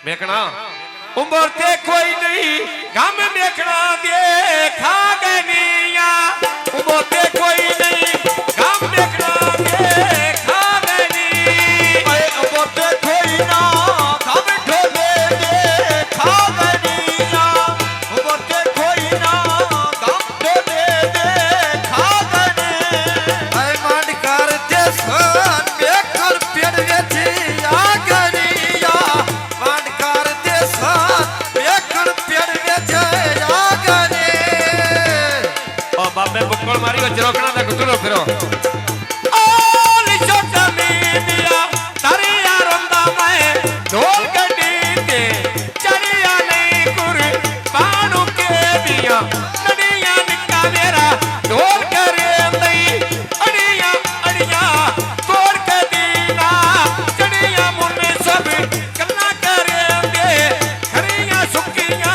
देखना उम्र ते कोई नहीं गम देखना देखा गनिया उम्र ते कोई नहीं गम देखना देखा गनी उम्र ते कोई ना गम ढोले देखा गनिया उम्र ते कोई ना गम ढोले देखा गने मांड कर दे सन बेकर पेड़ वेची आ गनिया मांड कर दे सन बेकर पेड़ वेचे आ गने ओ बाबे बुक्कल मारी वो चरोकना दे गुतरो फिरो ढोल गड्डी ते चढ़िया नहीं कुर बाणू के दिया नदिया निका मेरा ढोल करे नहीं अड़िया अड़िया तोड़ के दीना चढ़िया मुन्ने सब कन्ना करे दे हरिया सुखिया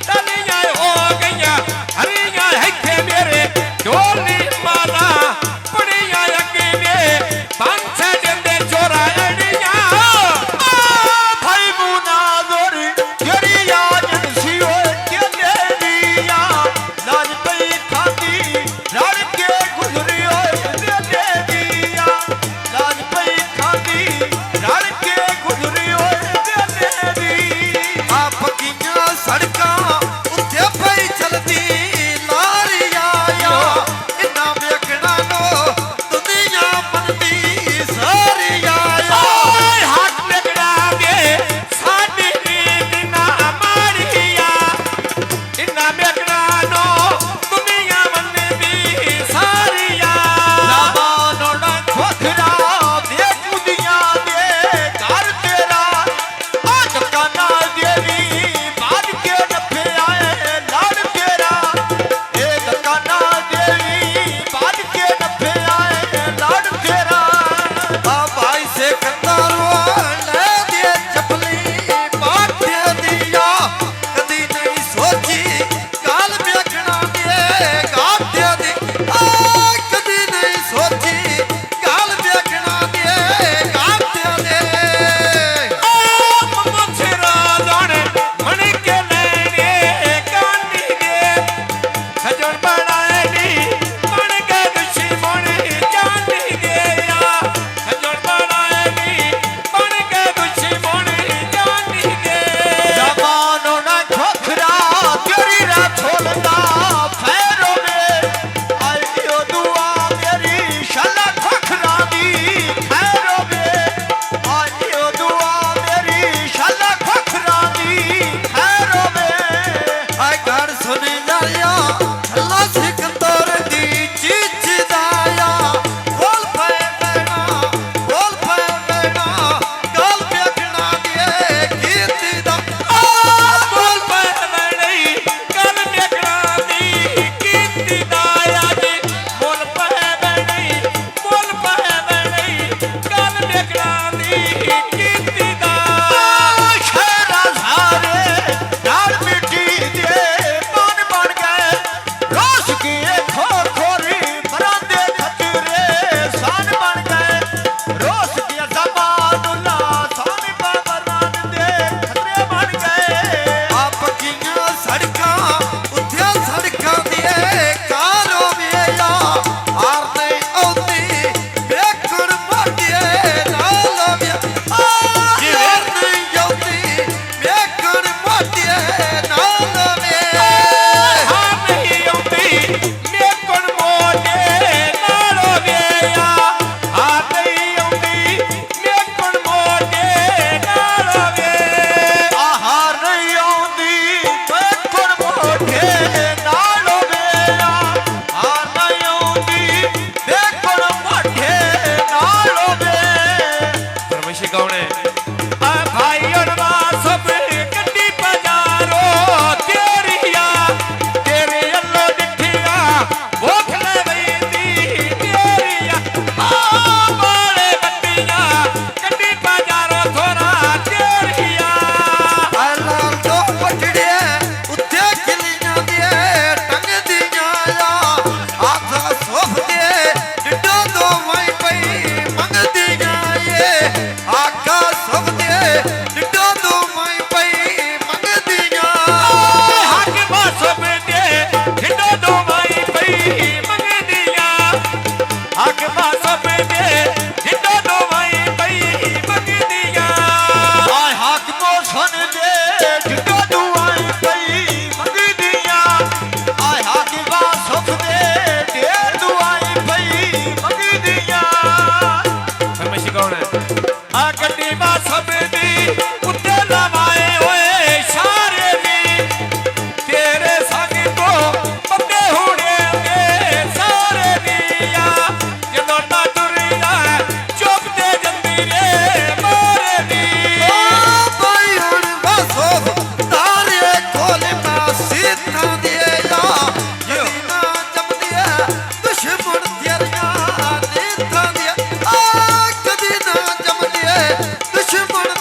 डलिया हो गईया हरिया है मेरे ढोल नी माला पड़िया अगे में पांच देंदे चोरा अड़िया भाई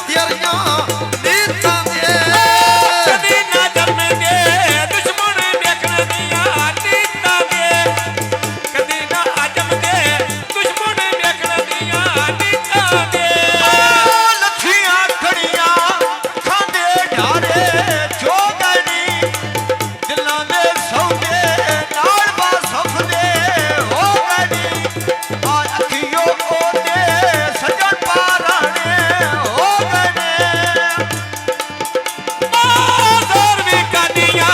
तेरियां नीतां दे कदी ना जमगे दुश्मन देखण दियां नीतां दे कदी ना जमगे दुश्मन देखण दियां नीतां दे ਲੱਥੀਆਂ ਖੜੀਆਂ ਖਾਂਦੇ ਢਾਰੇ ਜੋਗਣੀ ਦਿਲਾਂ ਦੇ ਸੌਦੇ ਨਾਲ ਬਾਸਫਦੇ ਹੋ ਗਣੀ ਆ ਅੱਖੀਓ ਉਹਦੇ ਸਜਣ ਪਾਰਾਣੇ ਹੋ ਗਏ ਮਾਜ਼ਰ ਵੀ ਕਾਦੀਆਂ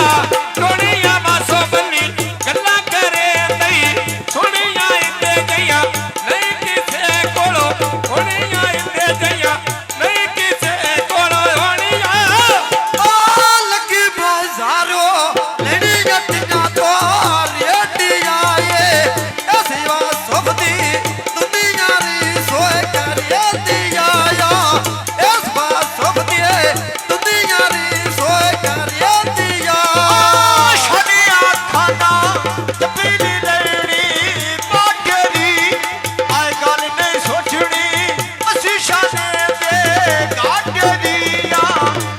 ਟੋਣੀਆਂ ਮਾਸੋ ਬੰਨੀ ਗੱਲਾਂ ਕਰੇ ਨਹੀਂ ਸੁਣੀਆਂ ਇੰਦੇ ਗਈਆਂ ਨਹੀਂ ਕਿਸੇ ਕੋਲੋਂ ਹੋਣੀਆਂ ਇੰਦੇ ਗਈਆਂ ਨਹੀਂ ਕਿਸੇ ਕੋਲੋਂ ਹੋਣੀਆਂ ਆ ਲੱਗੀ ਬਾਜ਼ਾਰੋ ਲੈਣੀ ਜੱਟੀਆਂ ਤੋਂ ਰੇਡੀਆਂ ਏ ਐਸੀ ਵਾ ਸੁਭਦੀ ਦੁਨੀਆ ਦੀ ਸੋਏ ਕਰਿਆਦੀ ਆਇਆ ਇਸ ਵਾ ਸੁਭਦੀ ਦੁਨੀਆ ਦੀ ਸੋਏ ਕਰਿਆਦੀ ਆ ਛੜੀਆਂ ਖਾਣਾ ਤਪੀਲੀ ਲੈਣੀ ਬਾਟੇ ਦੀ ਆਏ ਗੱਲ ਨਹੀਂ ਸੋਚਣੀ ਅਸੀਂ ਸ਼ਾਨੇ ਦੇ ਘਾਟੇ ਦੀ ਆ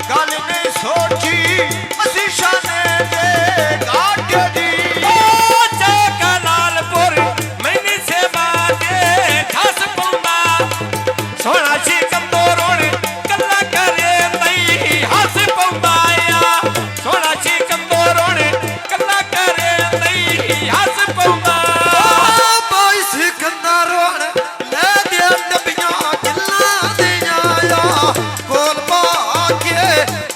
ਗੱਲ ਨਹੀਂ ਸੋਚੀ ਅਸੀਂ ਸ਼ਾਨੇ ਦੇ ਘਾਟੇ ਦੀ ਓ ਚਾਕਾ ਲਾਲਪੁਰ ਮੈਨੀ ਸੇਵਾ ਦੇ ਖਸ ਪਉਂਦਾ ਸੋਹਣਾ ਸੀ ਕੰਦੋ ਰੋਣ ਕੱਲਾ ਕਰੇ ਨਹੀਂ ਹੱਸ ਪਉਂਦਾ ਆ ਸੋਹਣਾ ਸੀ ਕੰਦੋ ਰੋਣ ਕੱਲਾ ਕਰੇ ਨਹੀਂ ਹੱਸ ਪਉਂਦਾ ਬਾਈ ਸਿਕੰਦਰ ਰੋਣ ਲੈ ਦੇ ਡੱਬੀਆਂ ਗਿੱਲਾਂ ਦੀਆਂ ਆ ਕੋਲ ਪਾ ਕੇ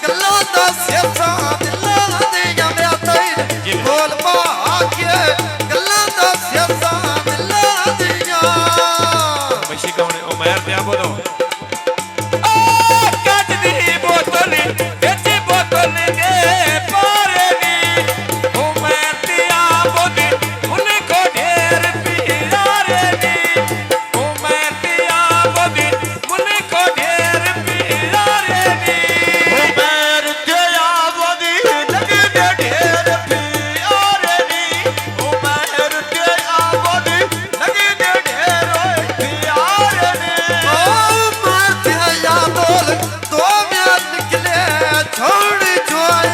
ਗੱਲਾਂ ਦਾ ਸਿਆਸਾ ਦਿਲਾਂ ਦੀਆਂ ਮੈਂ ਤੈਨੂੰ ਕੋਲ ਪਾ ਕੇ ਗੱਲਾਂ ਦਾ ਸਿਆਸਾ ਦਿਲਾਂ ਦੀਆਂ ਬੈਸ਼ੀ ਕੌਣ ਉਮਰ ਤੇ ਬੋਲੋ ਕੱਚ ਦੀ ਬੋਤਲ ਵਿੱਚ ਬੋਤਲ ਦੇ ਪਾਰੇ ਨੀ ਉਮਰ ਤੇ ਬੋਦੀ ਮੁੱਲ ਕੋ ਢੇਰ ਪਿਆਰੇ ਨੀ ਉਮਰ ਤੇ ਬੋਦੀ ਮੁੱਲ ਕੋ ਢੇਰ ਪਿਆਰੇ ਨੀ ਪੈਰ ਤੇ ਆਵਦੀ ਲੱਗੀ ਦੇ ਢੇਰ ਪਿਆਰੇ ਨੀ ਉਹ ਪੈਰ ਤੇ ਆਵਦੀ ਲੱਗੀ ਦੇ ਢੇਰ ਓਏ ਪਿਆਰੇ ਨੀ ਓ ਮਾਥਿਆ ਬੋਲ ਦੋ ਮਿਆਂ ਨਿਕਲੇ ਛੋੜ ਜੋਏ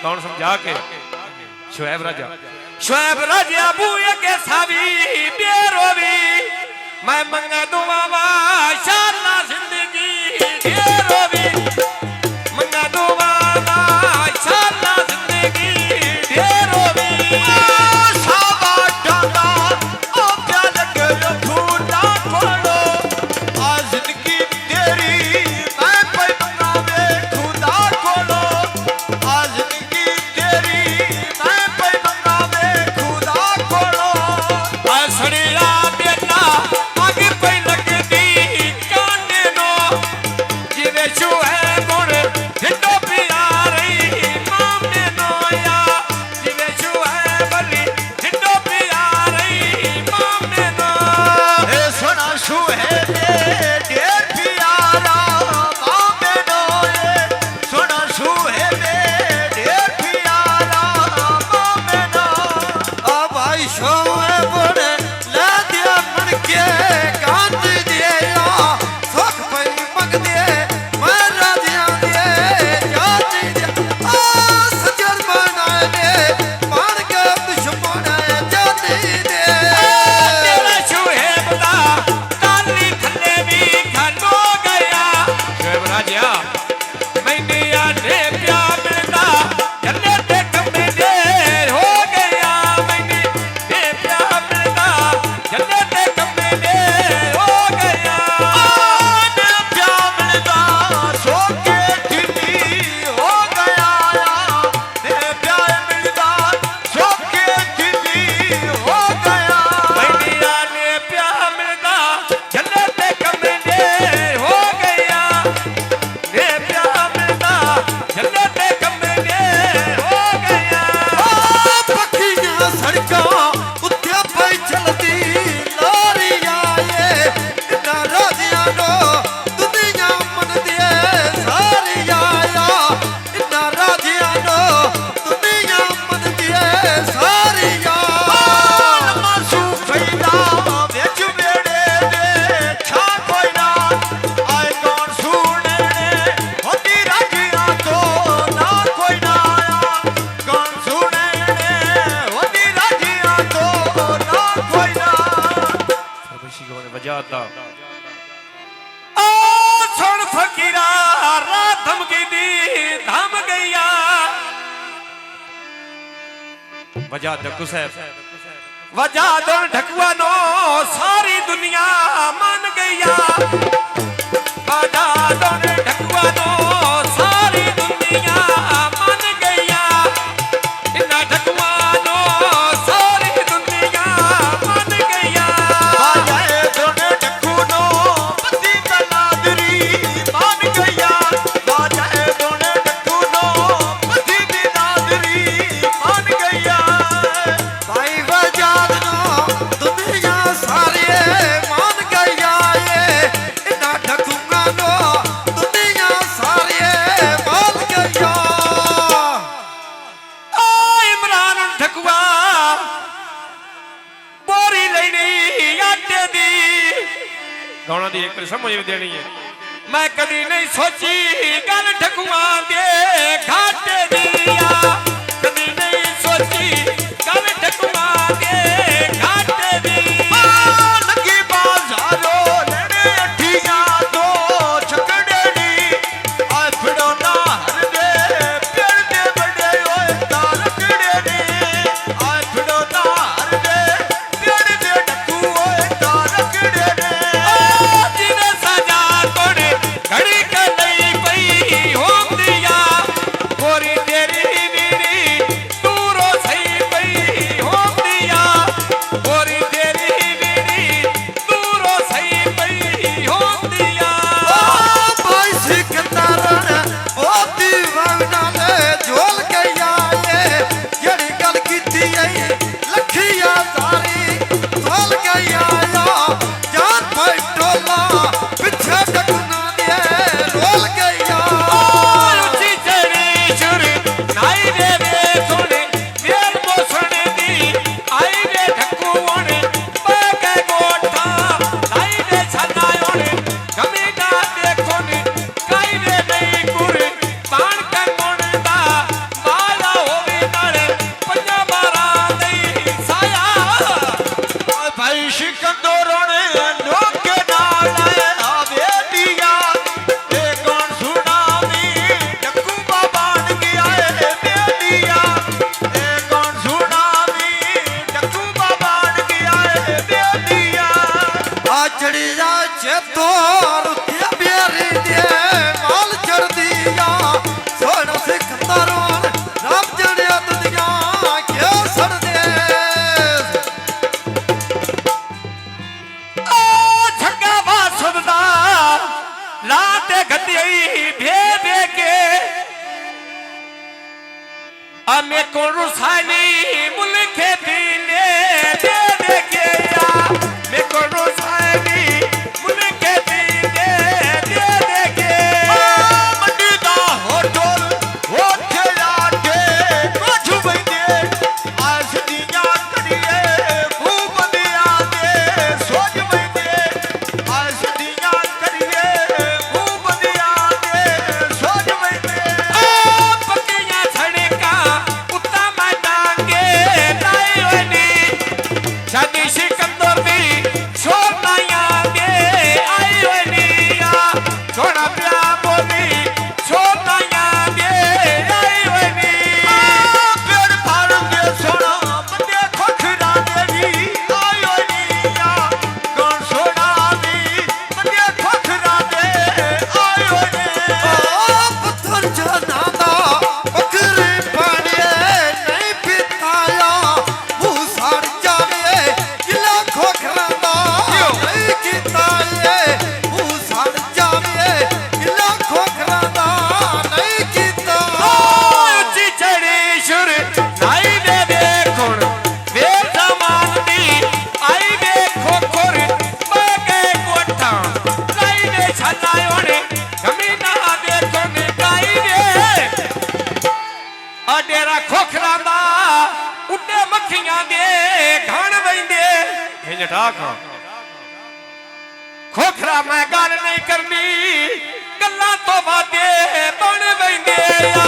कौन समझा के शुएब राजा बूए के सावी बेरोवी मैं मंगा दुआवा शाला जिंदगी बेरोवी मंगा दुआवा शाला जिंदगी बेरोवी सावा डाला ओ प्याल के फूटा खोलो आ जिंदगी तेरी मैं पे मंगावे खुदा खोलो आ जिंदगी तेरी मैं पे मंगावे खुदा खोलो असड़िया बेटा आगे पे लगदी काने नो जिवे शुएब गुण ढिडो पिया रही मामने नो या जिवे शुएब अली ढिडो पिया रही मामने नो हे सोना शुहे दे ढेर प्यारा मामे नोए सोना शुहे दे ढेर प्यारा मामे नो आ भाई शोएब ने ले दिया मन के कांत दिया सुख पई मंग दे मैं राजियां दे जाती दे आ सजर बनाए दे मान के दुश्मन जाती दे तेरा शुएब दा ताली थल्ले भी खलो गया शुएब राजा मैंने आने प्या मिलदा जन्ने ते कमे देर हो गया मैंने प्या मिलदा जन्ने ते कमे देर हो गया आने प्या मिलदा सो के ढिली हो गया ने प्या मिलदा सो के ढिली हो गया मैंने आने प्या मिलदा जन्ने ते कमे देर हो गया ने प्या मिलदा जन्ने ते कमे देर हो गया पखियां सड़कां उत्ते पे चलदी लारियां इन्ना राजियां नो दुनिया मन दे सारियां इन्ना राजियां नो दुनिया मन दे सारियां मासू फैला विच वेड़े दे छा कोई ना आए कौन सुने होती राजियां तो ना कोई ना आया कौन सुने होती राजियां तो ना कोई ना वजाता ओ सुन फकीरा रात धमकी दी धम गया वजा कुसैब वजा दन ढकुआ नो सारी दुनिया मान गया वजा दन ढकुआ नो सारी दुनिया मान गया इन्ना ढकुआ नो सारी दुनिया मान गया बाजाए दोने ढकुनो पति बलादरी मान गया बाजाए दोने ढकुनो पति बलादरी मान गया भाई वजाद नो दुनिया सारी मान गया इन्ना ढकुआ नो दुनिया सारी मान गया ओ इमरान ढकुआ बोरी लेनी आटे दी गाना दी एक समझ देनी है मैं कभी नहीं सोची गल ढकुआ दे घाटे दिया कभी नहीं सोची गल ढकुआ दे घाटे दी लगी बाजारो लेने अठियां तो छकड़े नी आए फिड़ो ना हर दे पेड़ दे बड़े ओए तालकड़े नी आए फिड़ो ना हर दे पेड़ दे ढकू ओए तालकड़े नी जिने सजा तोड़े घड़ी के नहीं पई होम दिया गोरी तेरी भी ਚੇਤੋ ਰੁੱਤਿਆ ਬਿਆਰੀ ਦੇ ਮਾਲ ਚੜਦੀਆਂ ਸੋਹਣਾ ਸਿੱਖਦਾ ਰੋਣ ਰੱਬ ਜੜਿਆ ਦੁਨੀਆਂ ਕਿਉਂ ਸੜਦੇ ਓ ਛੱਗਾ ਬਾਸੁਰ ਦਾ ਲਾ ਤੇ ਗੱਦੀ ਭੇ ਭੇ ਕੇ ਆ ਮੇ ਕੋ ਰੁਸਾਨੀ ਮੁਲਕੇ ਦੀਨੇ ਦੇ ਦੇ ਕੇ ਆ ਮੇ ਕੋ ਰੁਸਾਨੀ ਮੁਲਕੇ ਦੀਨੇ ਦੇ ਦੇ ਕੇ ਮੰਡੀ ਦਾ ਹੋਟਲ ਉੱਥੇ ਜਾ ਕੇ ਕੁਝ ਵੈਂਦੇ ਆਸ ਦੀਆਂ ਕਰੀਏ ਮੂੰਹ ਬੰਦਿਆਂ ਦੇ ਸੋਝ ਵੈਂਦੇ ਆਸ ਦੀਆਂ ਕਰੀਏ ਮੂੰਹ ਬੰਦਿਆਂ ਦੇ ਸੋਝ ਵੈਂਦੇ ਓ ਪੱਕੀਆਂ ਸੜਕਾਂ ਉੱਤਾ ਮੈਂ ਡਾਂਗੇ ਲਾਏ ਹੋਏ ਨੀ ਸਾਡੀ ਸਿਕੰਦਰ ਦੀ ਸੋਨਾਈਆਂ ਦੇ ਆਏ ਹੋਏ ਨੀ ਆ ਸੋਹਣਾ ਪਿਆ ਬੋਲੀ ਸੋਨਾਈਆਂ ਦੇ ਆਏ ਹੋਏ ਨੀ ਪੇੜ ਫੜ ਕੇ ਸੋਣਾ ਬੰਦੇ ਖੋਖਰਾਂ ਦੇ ਵੀ ਆਇਓ ਨੀਆਂ ਗਣ ਸੋਣਾ ਦੀ ਬੰਦੇ ਖੋਖਰਾਂ ਦੇ ਆਇਓ ਨੇ ਓ ਪੱਥਰ ਜਾਨਾ ਦਾ ਬੱਕਰੇ ਪਾਣੇ ਨਹੀਂ ਪਿਤਾਇਆ ਮੂੰਹ ਸੜ ਜਾਵੇ ਕਿਲਾ ਖੋਖਰਾਂ ਦਾ ਨਹੀਂ ਕੀਤਾ ਏ ਮੂੰਹ ਸੜ ਜਾਵੇ ਕਿਲਾ ਖੋਖਰਾਂ ਦਾ ਨਹੀਂ ਕੀਤਾ ਉੱਚੀ ਚੜੀ ਸ਼ੁਰ ਨਾਈ ਦੇ ਦੇਖਣ ਵੇ ਜ਼ਮਾਨ ਦੀ ਆਈ ਵੇਖੋ ਖੁਰ ਬਗੇ ਕੋਠਾ ਲਾਈ ਦੇ ਛਲਾਏ ਹੋਣੇ ਗਮੀਨਾ ਦੇਖੋ ਨੇ ਕਾਈ ਦੇ ਆ ਡੇਰਾ ਖੋਖਰਾਂ ਦਾ ਉੱਡੇ ਮੱਖੀਆਂ ਦੇ ਘਣ ਵੈਂਦੇ ਇੰਜ ਠਾਕ ਖੋਖਰਾ ਮੈਂ ਗੱਲ ਨਹੀਂ ਕਰਨੀ ਗੱਲਾਂ ਤੋਂ ਵਾਦੇ ਬਣ ਵੈਂਦੇ ਆ